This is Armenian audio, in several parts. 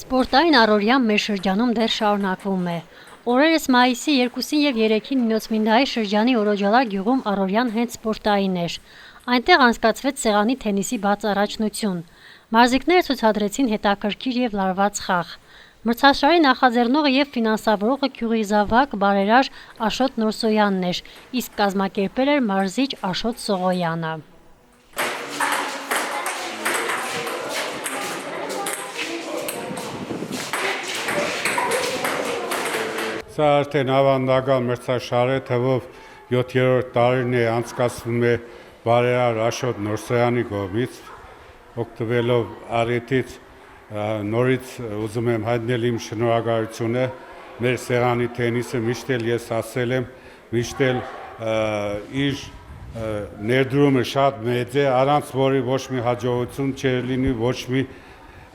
Սպորտային առօրյան մեր շրջանում դեռ շարունակվում է։ Օրերս մայիսի 2-ին և 3-ին Նինոցմինդայի շրջանի Օրոջալար գյուղում առօրյան հենց սպորտային էր։ Այնտեղ անցկացվեց սեղանի թենիսի բաց առաջնություն։ Մարզիկները ցուցադրեցին հետաքրքիր և լարված խաղ։ Մրցաշարի նախաձեռնողը և ֆինանսավորողը գյուղի զավակ, բարերար Աշոտ Նորսոյանն էր, իսկ կազմակերպել էր մարզիչ Աշոտ Սողոյանը։ Սա արդեն ավանդական մրցաշար է, թվով 7-րդ տարին է անցկացվում է բարերար Աշոտ Նորսոյանի կողմից, օգտվելով առիթից նորից ուզում եմ հայտնել իմ շնորհակալությունը մեր սեղանի թենիսը միշտ էլ ես ասել եմ, միշտ էլ իր ներդրումը շատ մեծ է, առանց որի ոչ մի հաջողություն չէր լինի, ոչ մի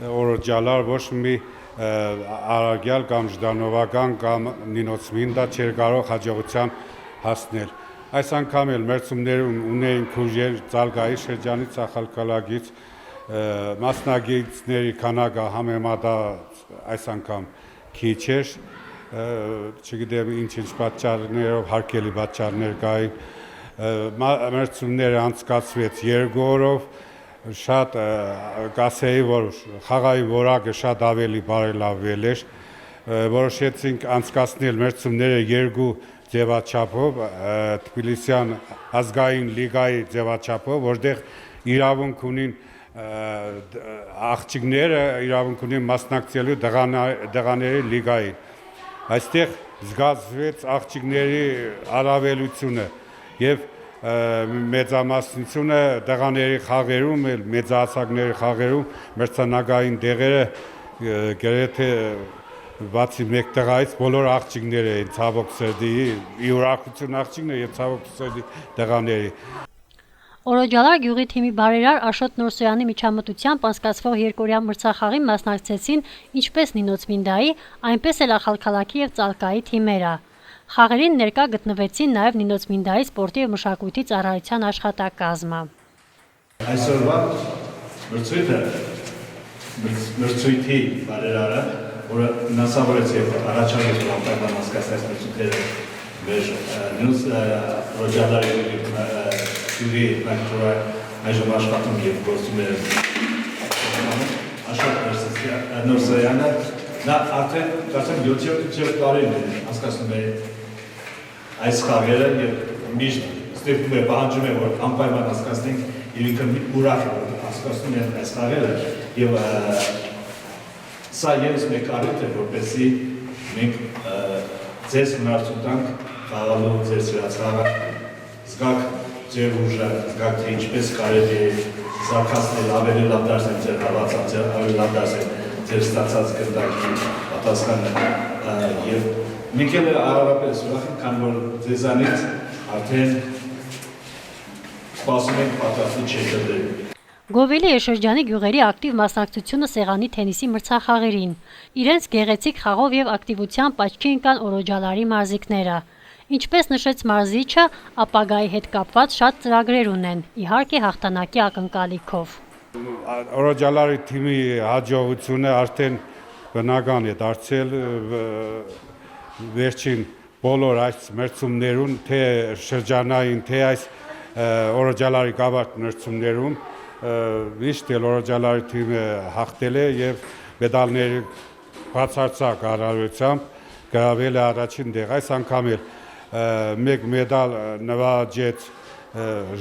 Օրոջալար, ոչ մի Արագյալ կամ Ժդանովական կամ Նինոցմինդա չէր կարող հաջողության հասնել։ Այս անգամ էլ մրցումներում ունեինք ուժեր Ծալգայի շրջանի Ծախալկալագից, մասնագետների քանակը համեմատած այս անգամ քիչ էր, չգիտեմ ինչ պատճառներով հարկելի պատճառներ կային, մրցումները անցկացվեց 2 օրով, շատ կասեի, որ խաղային որակը շատ ավելի բարելավվել էր, որոշեցինք անցկացնել մրցումները 2 ձևաչափով, Թբիլիսյան ազգային լիգայի ձևաչափով, որտեղ իրավունք ունին աղջիկները, իրավունք ունին մասնակցելու դղաների լիգային։ Այստեղ զգացվեց աղջիկների առավելությունը և մեծամասնությունը դղաների խաղերում, մեծահասակների խաղերում մրցանակային դեղերը գրեթե բացի մեկ տղայից բոլոր աղջիկները են, ցավոք սրտի, ի ուրախություն աղջիկներ և ցավոք սրտի դղաների։ Օրոջալար գյուղի թիմի բարերար Աշոտ Նորսոյանի միջամտությամբ անցկացվող երկօրյա մրցախաղին մասնակցեցին ինչպես Նինոցմինդայի, այնպես էլ Ախալքալաքի և Ծալկայի թիմերը։ Խաղերին ներկա գտնվեցին նաև Նինոցմինդայի սպորտի և մշակույթի ծառայության աշխատակազմը։ Այսօրվա մրցույթը մրցույթի բարերարը, որը վնասավորեց և առաջարկեց անպայման անցկացնել մրցույթները մեր Օրոջալարի գյուղի այժմ աշխատում և գործում է Աշոտ Նորսոյանը, նա արդեն կարծեմ 7 տարին անցկացնում է այս խաղերը և միշտ ստիպում է, պահանջում է, որ անպայման անցկացնենք և ինքը ուրախ է, որ անցկացնում են այս խաղերը և սա ևս մեկ առիթ է, որպեսզի մենք ձեզ հնարավորություն տանք խաղալու ձեր սիրած խաղը, զգաք ձեր ուժը, զգաք թե ինչպես կարելի է զարգացնել, ավելի լավ դարձնել ձեր հավատացած, ավելի լավ դարձնել ձեր ստացած գնդակի պատասխանը և մենք էլ առավելապես ուրախ ենք, քանի որ ձեզանից արդեն սպասում ենք պատրաստի չեջրել։ Գովելի է շրջանի գյուղերի ակտիվ մասնակցությունը սեղանի թենիսի մրցախաղերին։ Իրենց գեղեցիկ խաղով և ակտիվությամբ աչքի ընկան Օրոջալարի մարզիկները։ Ինչպես նշեց մարզիչը, ապագայի հետ կապված շատ ծրագրեր ունեն, իհարկե հաղթանակի ակնկալիքով։ Օրոջալարի թիմի հաջողությունը արդեն բնական է դարձել վերջին բոլոր այս մրցումներում, թե շրջանային, թե այս Օրոջալարի կավարտ մրցումներում, միշտ էլ Օրոջալարի թիմը հաղթել է և մեդալների բացարձակ առավելությամբ գրավել է առաջին տեղ։ Այս անգամ էլ 1 մեդալ նվաճեց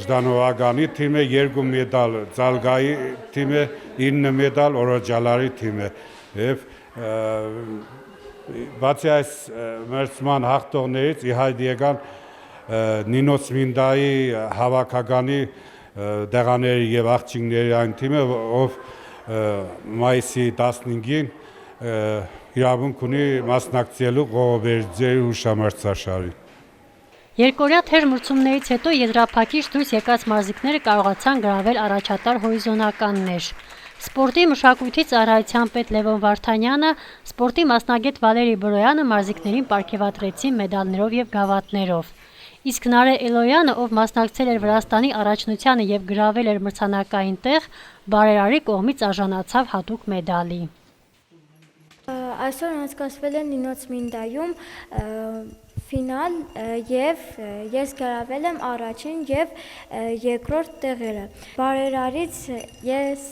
Ժդանովականի թիմը, 2 մեդալ Ծալգայի թիմը, 9 մեդալ Օրոջալարի թիմը։ Եվ բացի այս մրցման հաղթողներից ի հայտ եկան Նինոցմինդայի հավաքականի դղաների և աղջիկների այն թիմը, ով մայիսի 15-ին իրավունք ունի մասնակցելու Ղողոբերդիձեի հուշամրցաշարին։ Երկօրյա թեժ մրցումներից հետո եզրափակիչ դուրս եկած մարզիկները կարողացան գրավել առաջատար հորիզոնականներ։ Սպորտի մշակույթի ծառայության պետ Լևոն Վարդանյանը, սպորտի մասնագետ Վալերի Բրոյանը մարզիկներին պարգևատրեցին մեդալներով և գավաթներով։ Իսկ Նարե Էլոյանը, ով մասնակցել էր Վրաստանի առաջնությանը և գրավել էր մրցանակային տեղ, բարերարի կողմից արժանացավ հատուկ մեդալի։ Այսօր անցկացվել է Նինոցմինդայում ֆինալ եւ ես գրավել եմ առաջին եւ երկրորդ տեղերը։ Բարերարից ես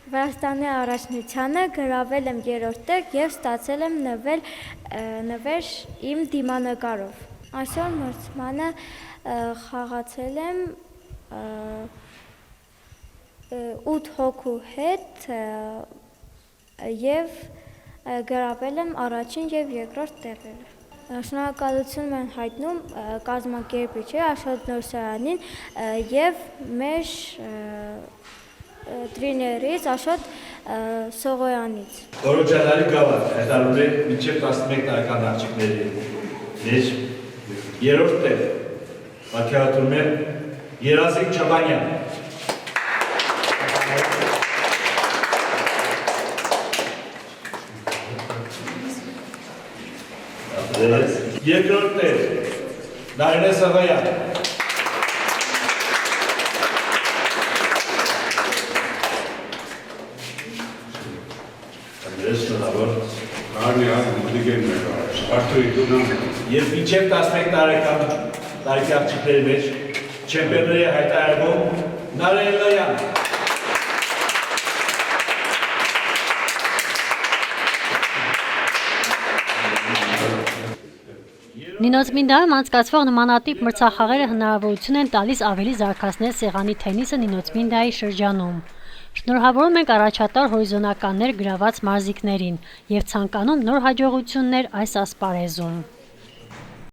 Վրաստանի առաջնությանը գրավել եմ երրորդ տեղ եւ ստացել եմ նվեր իմ դիմանկարով։ Այսօր մրցմանը խաղացել եմ 8 հոգու հետ եւ գրավել եմ առաջին եւ երկրորդ տեղերը։ Շնորհակալություն եմ հայտնում կազմակերպիչի Աշոտ Նորսայանին եւ մեր տրեյներից Աշոտ Սողոյանից։ Օրոջալարի գավաթ հայտարարում է մինչև 11 տարեկան աղջիկների մեջ երրորդ տեղ պատկերացնում է Երազիկ Չաբանյան։ Երկրորդ տեղ Նարինե Սավայան։ Եվ մինչև 11 տարեկան տարիքի աղջիկների մեջ չեմպիոնների հայտարարվում Նարինե Լոյան։ Նինոցմինդայում անցկացվող նմանատիպ մրցախաղերը հնարավորություն են տալիս ավելի զարգացնել սեղանի թենիսը Նինոցմինդայի շրջանում։ Շնորհավորում ենք առաջատար հորիզոնականներ գրաված մարզիկներին և ցանկանում նոր հաջողություններ այս ասպարեզում։